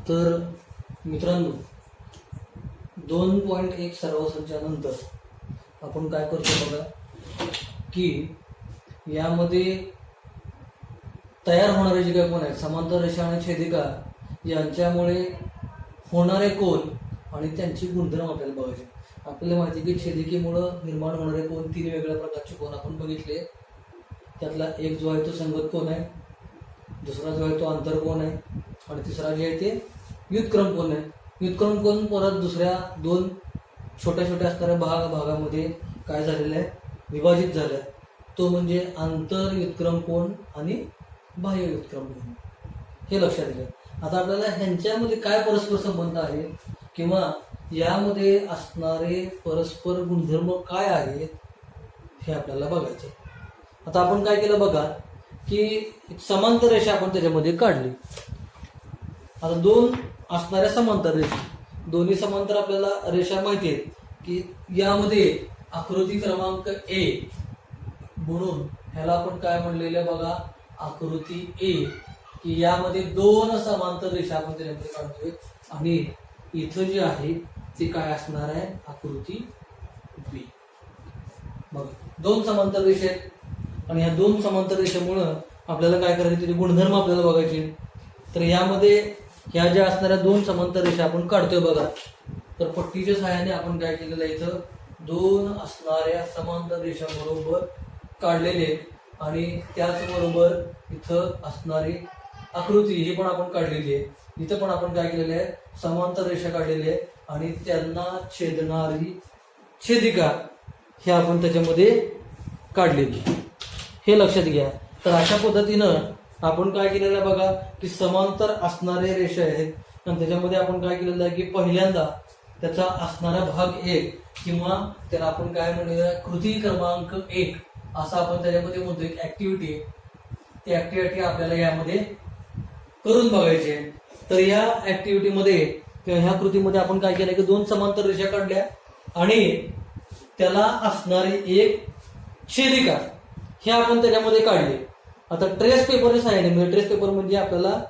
तर मित्रांनो 2.1 सराव संचानंतर आपण काय करतो बघा की यामध्ये तयार होणारे जे काही कोण आहेत समांतर रेषा आणि छेदिका यांच्यामुळे होणारे कोन आणि त्यांची गुणधर्म आपल्याला बघायचे. आपल्याला माहिती की छेदिकेमुळं निर्माण होणारे कोन 3 वेगळ्या प्रकारचे कोन आपण बघितले. त्यातला एक जो आहे तो संगत कोन आहे, दुसरा जो आहे तो आंतरकोन आहे आणि तिसरा जे आहे ते व्युत्क्रम कोन आहे. व्युत्क्रम कोन परत दुसऱ्या 2 छोट्या छोट्या असणाऱ्या भागामध्ये काय झालेलं आहे, विभाजित झालं आहे. तो म्हणजे आंतर व्युत्क्रम कोन आणि बाह्य व्युत्क्रम कोन. हे लक्षात घ्या. आता आपल्याला ह्यांच्यामध्ये काय परस्पर संबंध आहे किंवा यामध्ये असणारे परस्पर गुणधर्म काय आहेत हे आपल्याला बघायचे. आता आपण काय केलं बघा की एक समांतर रेषा आपण त्याच्यामध्ये काढली. आता 2 असणाऱ्या समांतर रेषा, दोन्ही समांतर आपल्याला रेषा माहिती आहेत की यामध्ये आकृती क्रमांक 1 म्हणून ह्याला आपण काय म्हणलेलं बघा, आकृती ए, की यामध्ये 2 समांतर रेषा आपण त्याच्यामध्ये काढतोय आणि इथं जे आहे ते काय असणार आहे, आकृती बी. बघा 2 समांतर रेषा आहेत आणि ह्या 2 समांतर रेषेमुळं आपल्याला काय करायचे, त्याचे गुणधर्म आपल्याला बघायचे. तर यामध्ये ह्या ज्या असणाऱ्या 2 समांतर रेषा आपण काढतोय बघा, तर पट्टीच्या सहाय्याने आपण काय केलेलं आहे, इथं 2 असणाऱ्या समांतर रेषा बरोबर काढलेले आणि त्याचबरोबर इथं असणारी आकृती ही पण आपण काढलेली आहे. इथं पण आपण काय केलेलं आहे, समांतर रेषा काढलेली आहे आणि त्यांना छेदणारी छेदिका हे आपण त्याच्यामध्ये काढलेली. हे लक्षात घ्या. तर अशा पद्धतीनं आपण काय केलेलं आहे बघा की समांतर असणारे रेषा आहेत आणि त्याच्यामध्ये आपण काय केलेलं आहे की पहिल्यांदा त्याचा असणारा भाग 1 किंवा त्याला आपण काय म्हणलेलं आहे, कृती क्रमांक 1 असं आपण त्याच्यामध्ये म्हणतो, एक ऍक्टिव्हिटी. ती ऍक्टिव्हिटी आपल्याला यामध्ये करून बघायची आहे. तर या ऍक्टिव्हिटीमध्ये किंवा ह्या कृतीमध्ये आपण काय केलं की 2 समांतर रेषा काढल्या आणि त्याला असणारी एक छेदिका हे आपण त्याच्यामध्ये काढली. आता ट्रेस पेपरच्या सहाय्याने, म्हणजे ट्रेस पेपर म्हणजे आपल्याला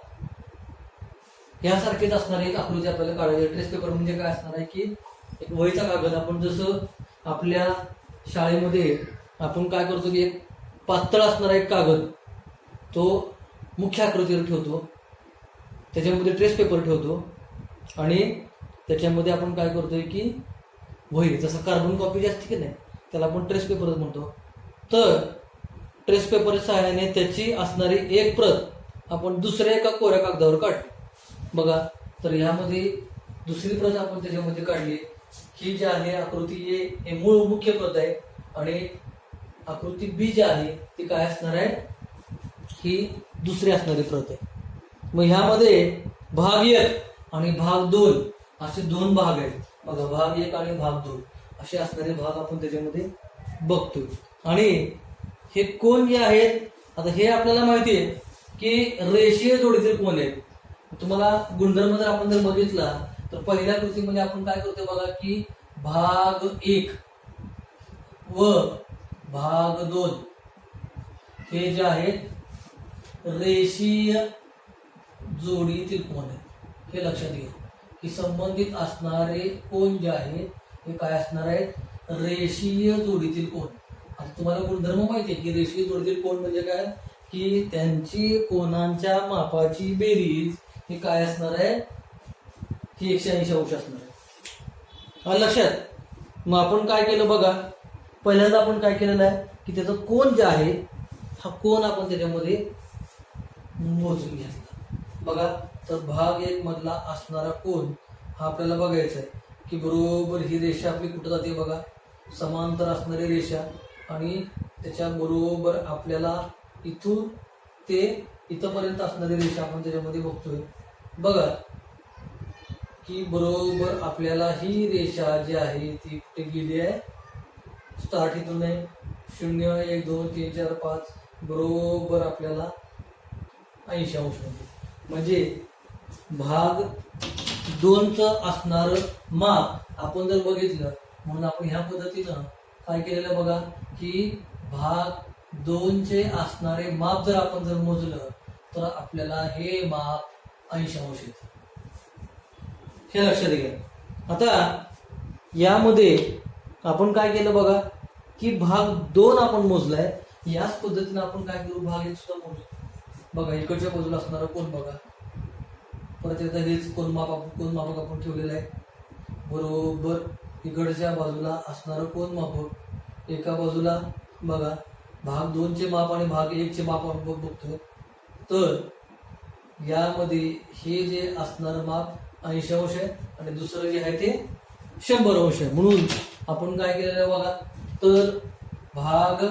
यासारखीच असणारी एक आकृती आपल्याला काढायची. ट्रेस पेपर म्हणजे काय असणार आहे की एक वहीचा कागद. आपण जसं आपल्या शाळेमध्ये आपण काय करतो की एक पातळ असणारा एक कागद तो मुख्य आकृतीवर ठेवतो, त्याच्यामध्ये ट्रेस पेपर ठेवतो आणि त्याच्यामध्ये आपण काय करतोय की वही, जसं कार्बन कॉपी जी असते की नाही त्याला आपण ट्रेस पेपरच म्हणतो. तर ट्रेस पेपरच्या सहाय्याने त्याची असणारी एक प्रत आपण दुसऱ्या एका कोऱ्या कागदावर काढली बघा. तर ह्यामध्ये दुसरी प्रत आपण त्याच्यामध्ये काढली. ही जी आहे आकृती ए हे मूळ मुख्य प्रत आहे आणि आकृती बी जी आहे ती काय असणार आहे, ही दुसरी असणारी प्रत आहे. मग ह्यामध्ये भाग 1 आणि भाग 2 असे 2 भाग आहेत बघा. भाग 1 आणि भाग 2 असे असणारे भाग आपण त्याच्यामध्ये बघतोय. आणि हे कोन जे आहेत, आता हे आपल्याला माहिती आहे की रेषीय जोडीचे कोन आहेत. तुम्हाला गुणधर्म जर आपण जर बघितला तर पहिल्या कृतीमध्ये आपण काय करतोय बघा की भाग 1 व भाग 2 हे जे आहेत रेषीय जोडीतील कोन आहेत. हे लक्षात घ्या की संबंधित असणारे कोन जे आहेत हे काय असणार आहेत, रेषीय जोडीतील कोन. आता तुम्हाला गुणधर्म माहिती आहे की रेषीय जोडीतील कोन म्हणजे काय, की त्यांची कोनांच्या मापाची बेरीज ही काय असणार आहे, ही 180 अंश असणार आहे. लक्षात. मग आपण काय केलं बघा, पहिल्यांदा आपण काय केलेलं आहे की त्याचा कोन जे आहे हा कोन आपण त्याच्यामध्ये मोजून घेतला बघा. तर भाग 1 मधला असणारा कोन हा आपल्याला बघायचा आहे की बरोबर ही रेषा आपली कुठं जाते बघा, समांतर असणारी रेषा आणि त्याच्या बरोबर आपल्याला इथून ते इथपर्यंत असणारी रेषा आपण त्याच्यामध्ये बघतोय बघा की बरोबर आपल्याला ही रेषा जी आहे ती कुठे गेली आहे, स्टार्ट इथून आहे 0 1 2 3 4 5 बरोबर आपल्याला 80 अंश म्हणजे भाग 2चं असणार माप आपण जर बघितलं. म्हणून आपण ह्या पद्धतीनं काय केलेलं बघा की भाग 2चे असणारे माप जर आपण जर मोजलं तर आपल्याला हे माप 80 अंश येतं. हे लक्षात घ्या. आता यामध्ये आपण काय केलं बघा की भाग 2 आपण मोजलाय. याच पद्धतीने आपण काय करू, भाग 1 सुद्धा मोजू. बघा इकडच्या बाजूला असणारा कोण बघा, परत एकदा हेच कोण मापक आपण ठेवलेलं आहे. बरोबर इकडच्या बाजूला असणारं कोण मापक एका बाजूला बघा भाग 2 चे माप आणि भाग 1 चे माप आपण बघतोय. तर यामध्ये हे जे असणारं माप 80 अंश आहे आणि दुसरं जे आहे ते 100 अंश आहे. म्हणून आपण काय केलेलं आहे बघा, तर भाग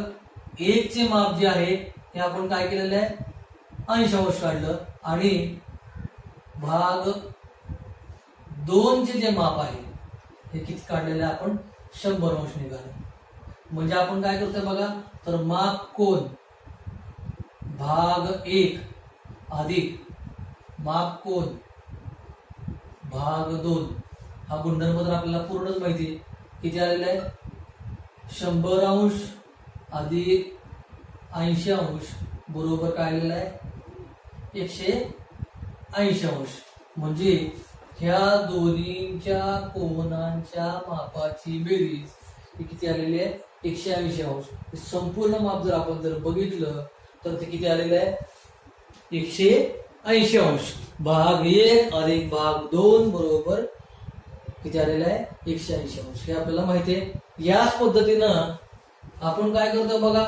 1 चे माप जे आहे हे आपण काय केलेलं आहे 80 अंश काढलं आणि भाग 2 चे जे माप आहे हे किती काढलेलं आहे आपण 100 अंश निघालं. म्हणजे आपण काय करतोय बघा, तर माप कोण भाग 1 अधिक माप कोण भाग 2 हा गुणधर्म तर आपल्याला पूर्णच माहिती आहे. किती आलेला आहे 100 अंश अधिक 80 अंश बरोबर काय आलेला आहे 180 अंश. म्हणजे ह्या दोन्हीच्या कोनांच्या मापाची बेरीज ही किती आलेली आहे 180 अंश. संपूर्ण माप जर आपण बघितलं तर ते किती आलेलं आहे 180 अंश. भाग 1 अधिक भाग 2 बरोबर किती आलेलं आहे 180 अंश. हे आपल्याला माहिती आहे. याच पद्धतीनं आपण काय करतो बघा,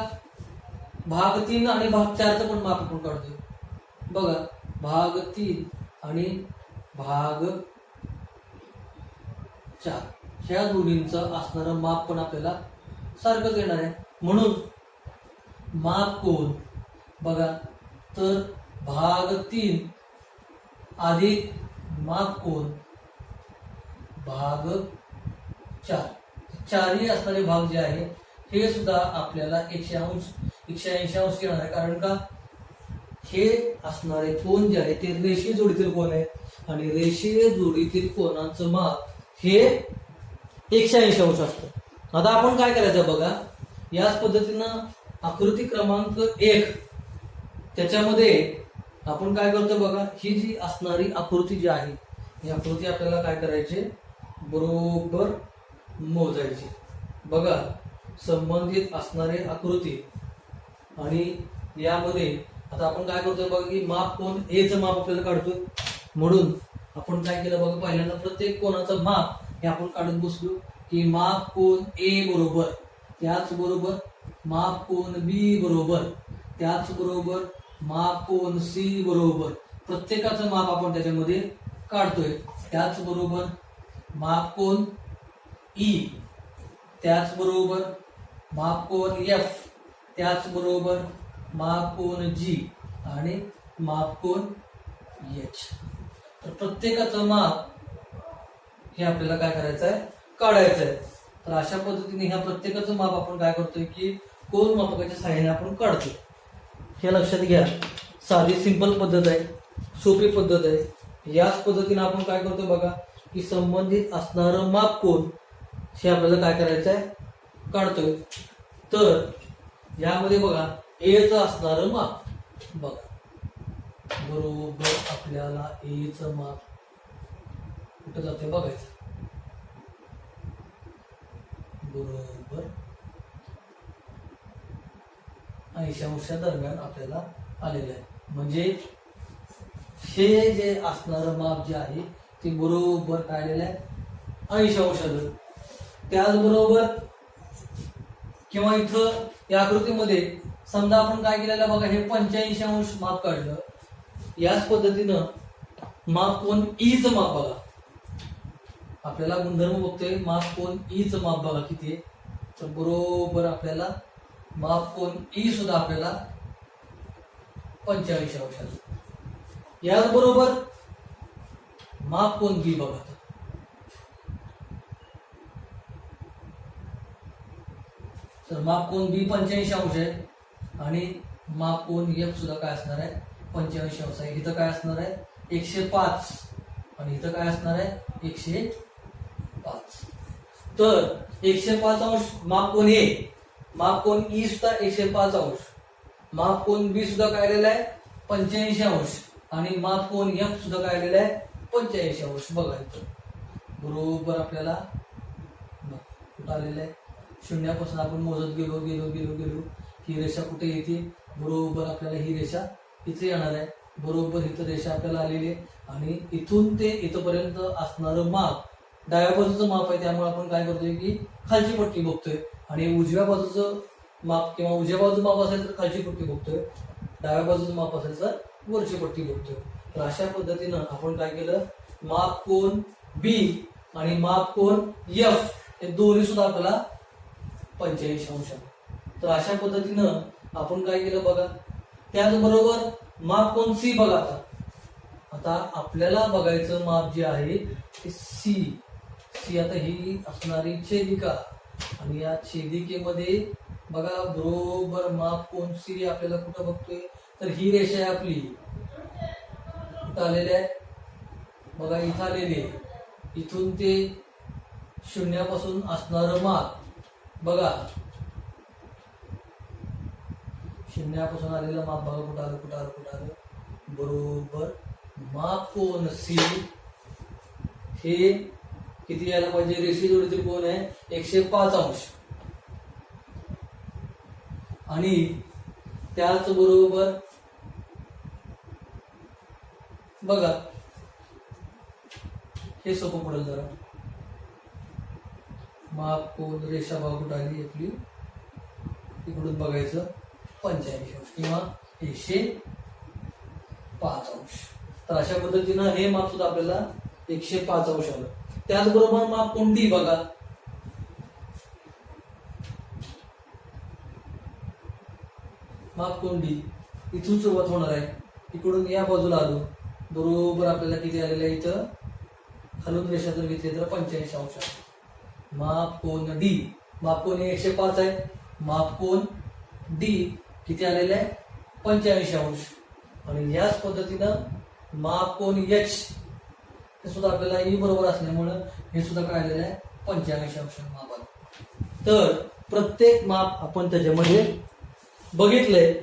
भाग 3 आणि भाग 4चं पण माप आपण काढतोय. बघा भाग 3 आणि भाग 4 ह्या दोन्हींचं असणारं माप पण आपल्याला सारखंच येणार आहे. म्हणून माप कोण बघा, तर भाग 3 अधिक माप कोण भाग 4 चारही असणारे भाग जे आहे हे सुद्धा आपल्याला 180 अंश येणार आहे. कारण का हे असणारे कोण जे आहे ते रेषीय जोडीतील कोण आहे आणि रेषीय जोडीतील कोणाचं माप हे 180 अंश असतं. आता आपण काय करायचं बघा, याच पद्धतीनं आकृती क्रमांक 1 त्याच्यामध्ये आपण काय करतो बघा, ही जी असणारी आकृती जी आहे ही आकृती आपल्याला काय करायची बरोबर मोजायची. बघा संबंधित असणारी आकृती आणि यामध्ये आता आपण काय करतोय बघा की माप कोण एचं माप आपल्याला काढतोय. म्हणून आपण काय केलं बघा, पहिल्यांदा प्रत्येक कोणाचं माप हे आपण काढत बसलो की माप कोण ए बरोबर त्याच बरोबर माप कोण बी बरोबर त्याच बरोबर माप कोण सी बरोबर प्रत्येकाचं माप आपण त्याच्यामध्ये काढतोय. त्याच बरोबर माप कोण ई त्याच बरोबर माप कोण एफ त्याच बरोबर माप कोण जी आणि माप कोण एच. तर प्रत्येकाचं माप हे आपल्याला काय करायचं आहे काढायचं आहे. तर अशा पद्धतीने ह्या प्रत्येकाचं माप आपण काय करतोय की कोन मापकाच्या सहाय्याने आपण काढतो. हे लक्षात घ्या. साधी सिंपल पद्धत आहे, सोपी पद्धत आहे. याच पद्धतीने आपण काय करतो बघा की संबंधित असणारं माप कोण हे आपल्याला काय करायचं आहे काढतोय. तर यामध्ये बघा एचं असणारं माप बघा बरोबर आपल्याला एचं माप कुठं जाते बघायचं. बरोबर 80 अंशा दरम्यान आपल्याला आलेलं आहे. म्हणजे हे जे असणारं माप जे आहे ते बरोबर काय आलेलं आहे 80 अंशाचं. त्याचबरोबर किंवा इथं या आकृतीमध्ये समजा आपण काय केलेलं बघा, हे 85 अंश माप काढलं. याच पद्धतीनं माप कोण ईचं माप बघा, आपल्याला गुणधर्म बघतोय माप कोण ईचं माप बघा किती आहे. तर बरोबर आपल्याला माप कोण ई सुद्धा आपल्याला 85 अंशाचं. याचबरोबर माप कोण बी बघा, तर माप कोण बी 85 अंश आहे आणि माप कोण एफ सुद्धा काय असणार आहे 85 अंश आहे. इथं काय असणार आहे 105 आणि इथं काय असणार आहे 105. तर 105 अंश माप कोण ए, माप कोण ई सुद्धा 105 अंश, माप कोण बी सुद्धा काय आलेला आहे 85 अंश आणि माप कोण एफ सुद्धा काय आलेला आहे 85 अंश. बघा इथं बरोबर आपल्याला कुठं आलेलं आहे, शून्यापासून आपण मोजत गेलो गेलो गेलो गेलो, ही रेषा कुठे येते, बरोबर आपल्याला ही रेषा इथे येणार आहे, बरोबर इथं रेषा आपल्याला आलेली आहे आणि इथून ते इथपर्यंत असणारं माप डाव्या बाजूचं माप आहे, त्यामुळे आपण काय करतोय की खालची पट्टी बघतोय आणि उजव्या बाजूचं माप किंवा उजव्या बाजूचं माप असेल तर खालची पट्टी बघतोय, डाव्या बाजूचं माप असेल तर वरची पट्टी बघतोय. तर अशा पद्धतीनं आपण काय केलं, माप कोन बी आणि माप कोन एफ हे दोन्ही सुद्धा आपल्याला 45 अंश आहे. तर अशा पद्धतीनं आपण काय केलं बघा. त्याचबरोबर माप कोन सी बघा. आता आपल्याला बघायचं माप जे आहे ते सी. आता ही असणारी छेदिका आणि या छेदिकेमध्ये बघा बरोबर माप कोन सी आपल्याला कुठं बघतोय, तर ही रेषा आहे आपली, कुठं आलेली आहे बघा, इथं आलेली आहे. इथून ते शून्यापासून असणारं माप बघा, शून्यापासून आलेलं माप बघा कुठं आलं कुठं आलं कुठं आलं, बरोबर माप कोन सी हे किती यायला पाहिजे, रेषे जोडी त्रिकोण आहे 105 अंश आणि त्याच बरोबर बघा हे सोपं पडेल जरा. माप कोन रेषा बघा कुठं आली आपली, इकडून बघायचं 85 अंश किंवा 105 अंश. तर अशा पद्धतीनं हे माप सुद्धा आपल्याला 105 अंश आलं. त्याचबरोबर माप कोन डी बघा, माप कोन डी इथून सुरुवात होणार आहे, इकडून या बाजूला आलो, बरोबर आपल्याला किती आलेलं आहे, इथं खालून रेषा जर घेतली तर 85 अंश आहे. माप कोन डी, माप कोन 105 आहे, माप कोन डी किती आलेलं आहे 85 अंश. आणि याच पद्धतीनं माप कोन एच हे सुद्धा आपल्याला ई बरोबर असल्यामुळं हे सुद्धा काय आलेलं आहे 85 अंश माप आलं. तर प्रत्येक माप आपण त्याच्यामध्ये बघितलंय.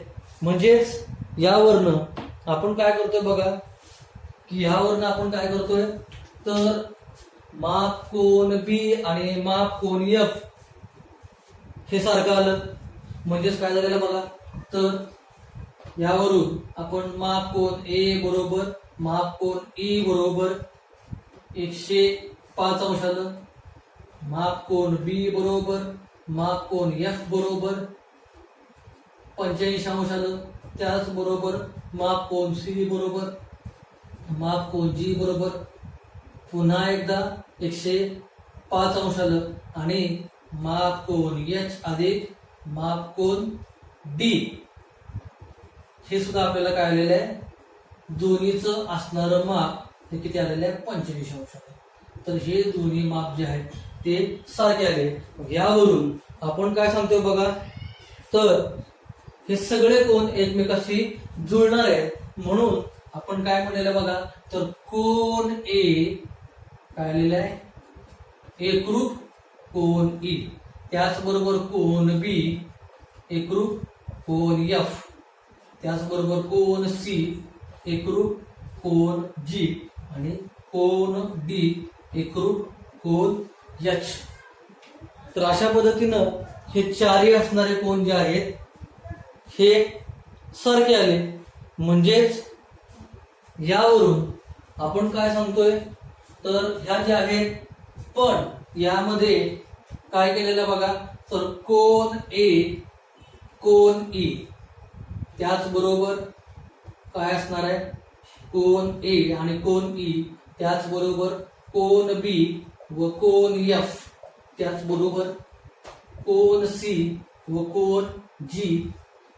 म्हणजेच यावरनं आपण काय करतोय बघा, की यावरनं आपण काय करतोय, तर माप कोन बी आणि माप कोन एफ हे सारखं आलं. म्हणजेच काय झालेलं बघा, तर यावरून आपण माप कोन ए बरोबर माप कोन ई बरोबर 105 अंश आलं, माप कोन बी बरोबर माप कोन एफ बरोबर 85 अंश आलं. त्याचबरोबर माप कोन सी बरोबर माप कोन जी बरोबर पुन्हा एकदा 105 अंश आलं आणि माप कोन एच अधिक माप कोन डी हे सुद्धा आपल्याला काय आलेलं आहे, दोन्हीचं असणारं माप हे किती आलेलं आहे 85 अंश आहे. तर हे दोन्ही माप जे आहेत ते सारखे आले. यावरून आपण काय सांगतोय बघा, तर हे सगळे कोण एकमेकाशी जुळणार आहेत, म्हणून आपण काय म्हणलेलं बघा, तर कोन ए काय आलेलं आहे एकरूप कोन ई, त्याचबरोबर कोन बी एकरूप कोन एफ, त्याचबरोबर कोन सी एकरूप कोन जी आणि कोन डी एकरूप कोन एच. तर अशा पद्धतीनं हे चारही असणारे कोन जे आहेत हे सारखे आले. म्हणजेच यावरून आपण काय सांगतोय, तर ह्या ज्या आहेत पण यामध्ये काय केलेलं बघा, तर कोन ए कोन ई त्याचबरोबर काय असणार आहे कोन ए आणि कोन ई, त्याचबरोबर कोन बी व कोन एफ, त्याचबरोबर कोन सी व कोन जी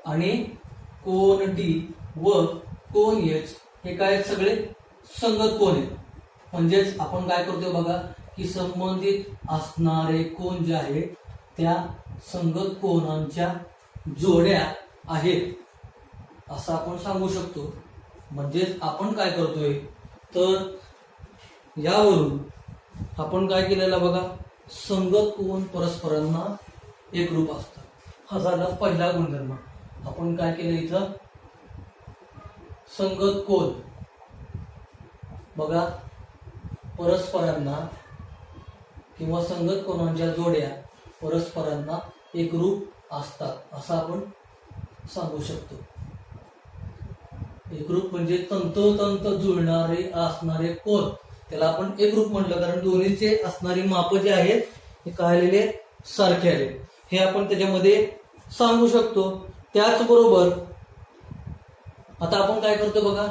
आणि कोन डी व कोन एच हे काय सगळे संगत कोन आहेत. म्हणजेच आपण काय करतोय बघा, की संबंधित असणारे कोन जे आहेत त्या संगत कोनांच्या जोड्या आहेत असं आपण सांगू शकतो. म्हणजेच आपण काय करतोय, तर यावरून आपण काय केलेलं बघा, संगत कोन परस्परांना एकरूप असतात. हा झाला पहिला गुणधर्म. आपण काय केलं इथं, संगत कोन बघा परस्परांना किंवा संगत कोणाच्या जोड्या परस्परांना एकरूप असतात असं आपण सांगू शकतो. एकरूप म्हणजे तंतोतंत जुळणारे असणारे कोण, त्याला आपण एकरूप म्हटलं, कारण दोन्हीचे असणारी माप जे आहेत हे काय आलेले सारखे आले, हे आपण त्याच्यामध्ये सांगू शकतो. त्याचबरोबर आता आपण काय करतो बघा,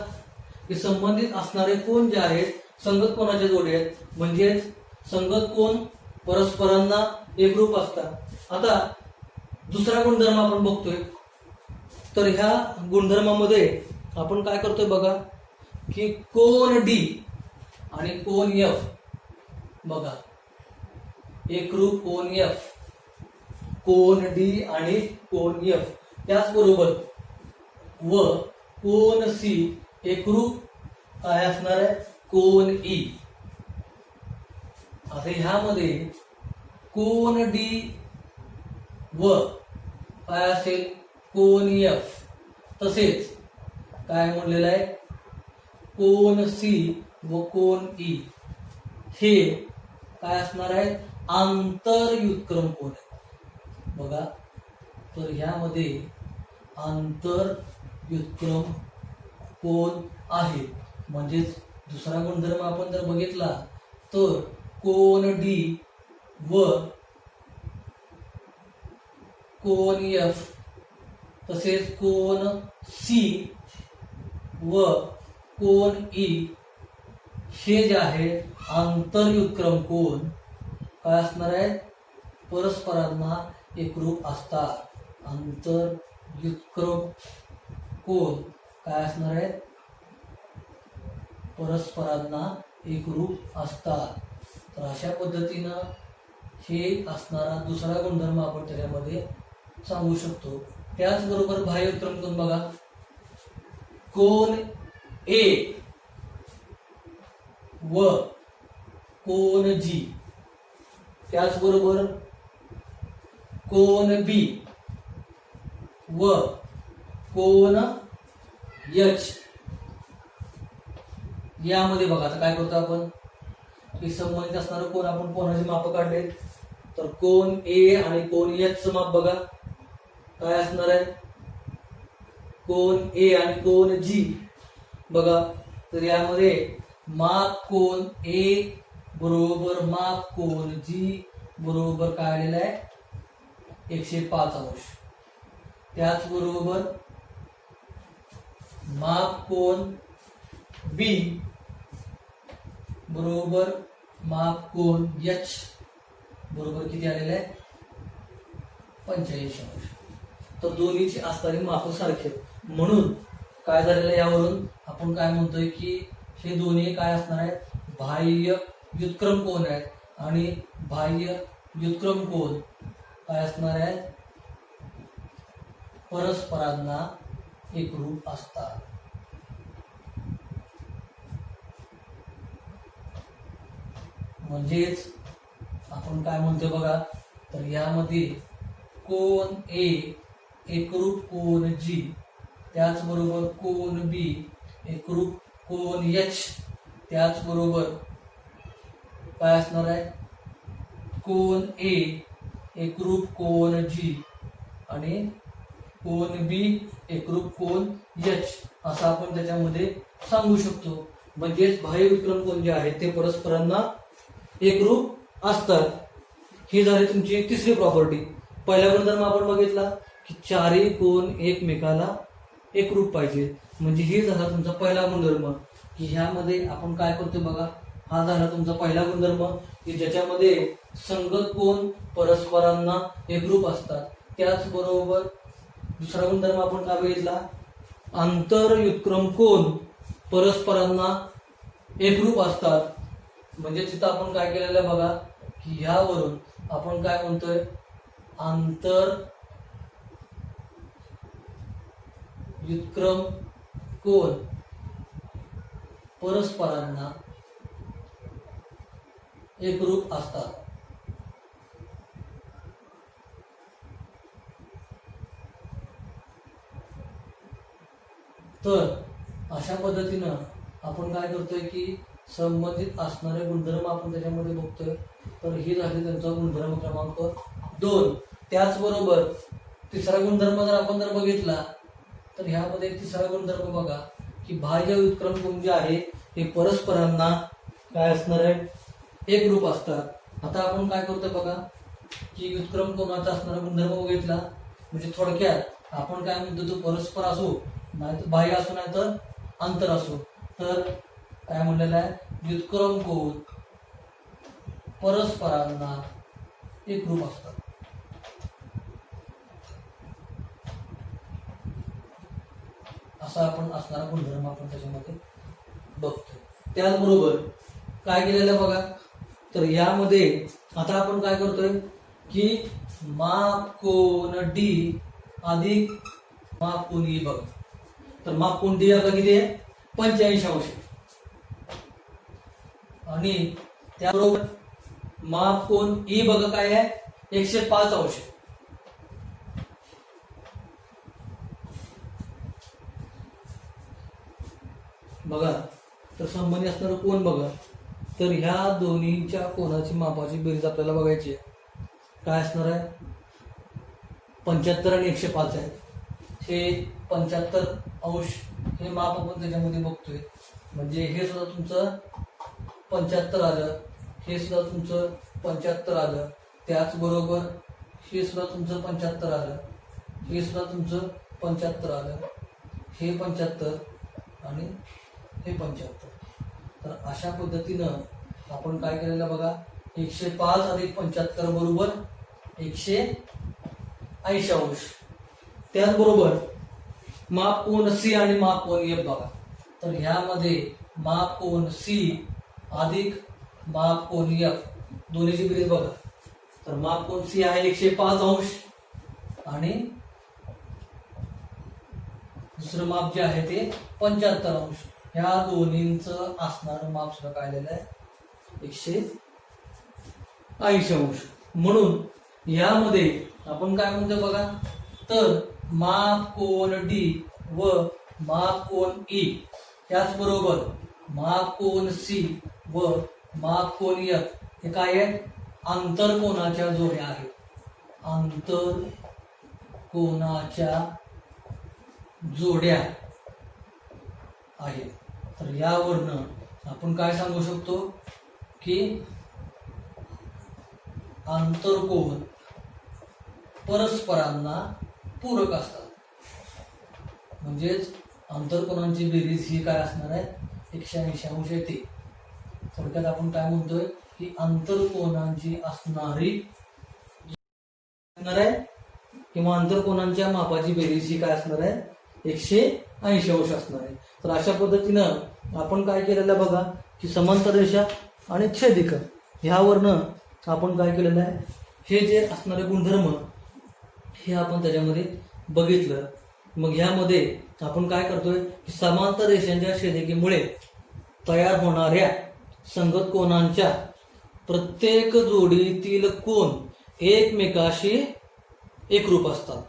की संबंधित असणारे कोण जे आहेत संगत कोणाच्या जोडी आहेत, म्हणजेच संगत कोण परस्परांना एकरूप असतात. आता दुसरा गुणधर्म आपण बघतोय, तर ह्या गुणधर्मामध्ये आपण काय करतोय बघा, की कोन डी आणि कोन एफ, बघा एकरूप कोन एफ, कोन डी आणि कोन एफ, त्याचबरोबर व कोन सी एकरूप काय असणार आहे कोन ई. आता ह्यामध्ये कोन डी व काय असेल कोन एफ, तसेच काय म्हणलेलं आहे कोन सी व कोन ई हे काय असणार आहे आंतरयुत्क्रम कोन आहे. बघा, तर ह्यामध्ये आंतरयुत्क्रम कोन आहे. म्हणजेच दुसरा गुणधर्म आपण जर बघितला तर कोन डी व कोन एफ तसेच कोन सी व कोन ई हे जे आहे आंतरयुत्क्रम कोन काय असणार आहे परस्परांना एकरूप असतात. आंतरयुत्क्रम कोन काय असणार आहे परस्परांना एकरूप असतात. तर अशा पद्धतीनं हे असणारा दुसरा गुणधर्म आपण त्याच्यामध्ये सांगू शकतो. त्याचबरोबर बाह्ययुत्क्रम कोन बघा, कोन ए व कोन जी, त्याचबरोबर कोन बी व कोन एच, यामध्ये बघा आता काय करतो आपण, की संबंधित असणारं कोण आपण कोणाचे माप काढले, तर कोन ए आणि कोन एच चं माप बघा काय असणार आहे कोन ए आणि कोन जी. बघा, तर यामध्ये माप कोन ए बरोबर माप कोन जी बरोबर काय आलेलं आहे 105 अंश. त्याचबरोबर माप कोन बी बरोबर माप कोन एच बरोबर किती आलेलं आहे 85 अंश. तर दोन्हीची असणारी माप सारखे, म्हणून काय झालेलं यावरून आपण काय म्हणतोय की हे दोन्ही काय असणार आहेत बाह्य व्युत्क्रम कोन आहेत आणि बाह्य व्युत्क्रम कोन काय असणार आहेत परस्परांना एकरूप असतात. म्हणजेच आपण काय म्हणतोय बघा, तर यामध्ये कोन ए एकरूप कोन जी, त्याचबरोबर कोन बी एकरूप कोन एच, त्याचबरोबर काय असणार आहे कोन ए एकरूप कोन जी आणि कोन बी एकरूप कोन एच असं आपण त्याच्यामध्ये सांगू शकतो. म्हणजेच बाह्य विक्रम कोन जे आहेत ते परस्परांना एकरूप असतात. ही झाली तुमची तिसरी प्रॉपर्टी. पहिला गुणधर्म आपण बघितला की चारही कोन एकमेकाला एकरूप पाहिजे, म्हणजे हे झाला तुमचा पहिला गुणधर्म. की ह्यामध्ये आपण काय करतोय बघा, हा झाला तुमचा पहिला गुणधर्म की ज्याच्यामध्ये संगत कोन परस्परांना एकरूप असतात. त्याचबरोबर दुसरा गुणधर्म आपण काय बघितला, आंतरयुत्क्रम कोन परस्परांना एकरूप असतात. म्हणजे तिथं आपण काय केलेलं आहे बघा, की ह्यावरून आपण काय म्हणतोय आंतर व्युत्क्रम कोन परस्परांना एकरूप असतात. तर अशा पद्धतीनं आपण काय करतोय की संबंधित असणारे गुणधर्म आपण त्याच्यामध्ये बघतोय. तर ही झाली त्यांचा गुणधर्म क्रमांक 2. त्याचबरोबर तिसरा गुणधर्म जर बघितला तर ह्यामध्ये तिसरा गुणधर्म बघा की बाह्य व्युत्क्रम कोन जे आहे हे परस्परांना काय असणार आहे, एकरूप असतात. आता आपण काय करतोय बघा की व्युत्क्रम कोनाचा असणारा गुणधर्म बघितला म्हणजे थोडक्यात आपण काय म्हणतो, तो परस्पर असो नाही तर बाह्य असो नाही तर अंतर असो, तर काय म्हणलेलं आहे, व्युत्क्रम कोन परस्परांना एकरूप असतात. असा आपण असणारा गुणधर्म आपण त्याच्यामध्ये बघतोय. त्याचबरोबर काय केलेलं बघा, तर यामध्ये आता आपण काय करतोय की माप कोन डी अधिक माप कोन ई बघ. तर माप कोन डी आपला किती आहे, 85 अंश. आणि त्याबरोबर माप कोन ई बघा काय आहे, 105 अंश. बघा तर संबंधी असणारं कोण बघा, तर ह्या दोन्हीच्या कोणाची मापाची बेरीज आपल्याला बघायची आहे. काय असणार आहे, 75 आणि 105 आहे. हे 75 अंश हे माप आपण त्याच्यामध्ये बघतोय. म्हणजे हे सुद्धा तुमचं 75 आलं, हे सुद्धा तुमचं 75 आलं. त्याचबरोबर हे सुद्धा तुमचं 75 आलं, हे सुद्धा तुमचं 75 आलं, हे 75 आणि हे 75. तर अशा पद्धतीनं आपण काय केलेलं बघा, 105 अधिक 75 बरोबर 180 अंश. त्याचबरोबर माप कोन सी आणि माप कोन एफ बघा, तर ह्यामध्ये माप कोन सी अधिक माप कोन एफ दोन्हीची बेरीज बघा. तर माप कोन सी आहे 105 अंश आणि दुसरं माप जे आहे ते 75 अंश. ह्या दोन्हींचं असणारं माप सुद्धा काय आलेलं आहे, 180 अंश. म्हणून यामध्ये आपण काय म्हणतो बघा, तर माप कोन डी व माप कोन ई, त्याचबरोबर माप कोन सी व माप कोन एफ हे काय आहे, आंतरकोनाच्या जोड्या आहेत. आंतरकोनाच्या जोड्या आहेत. तर यावरनं आपण काय सांगू शकतो की आंतरकोन परस्परांना पूरक असतात. म्हणजेच आंतरकोनांची बेरीज ही काय असणार आहे, 180 अंश येते. थोडक्यात आपण काय म्हणतोय की आंतरकोनांची असणारी आहे किंवा आंतरकोनांच्या मापाची बेरीज ही काय असणार आहे, 180 अंश असणार आहे. तर अशा पद्धतीनं आपण काय केलेलं बघा की समांतर रेषा आणि छेदिका ह्यावरनं आपण काय केलेलं आहे, हे जे असणारे गुणधर्म हे आपण त्याच्यामध्ये बघितलं. मग ह्यामध्ये आपण काय करतोय की समांतर रेषांच्या छेदिकेमुळे तयार होणाऱ्या संगत कोनांच्या प्रत्येक जोडीतील कोन एकमेकाशी एकरूप असतात.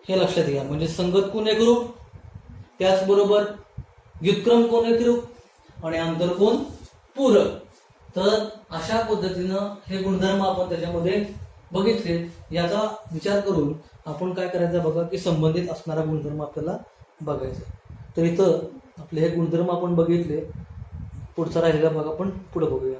हे लक्षात घ्या. म्हणजे संगत कोन एकरूप, त्याचबरोबर व्युत्क्रम कोन एकरूप आणि आंतरकोन पूरक. तर अशा पद्धतीनं हे गुणधर्म आपण त्याच्यामध्ये बघितले. याचा विचार करून आपण काय करायचं बघा की संबंधित असणारा गुणधर्म आपल्याला बघायचा. तर इथं आपले हे गुणधर्म आपण बघितले. पुढचा राहिलेला भाग आपण पुढे बघूया.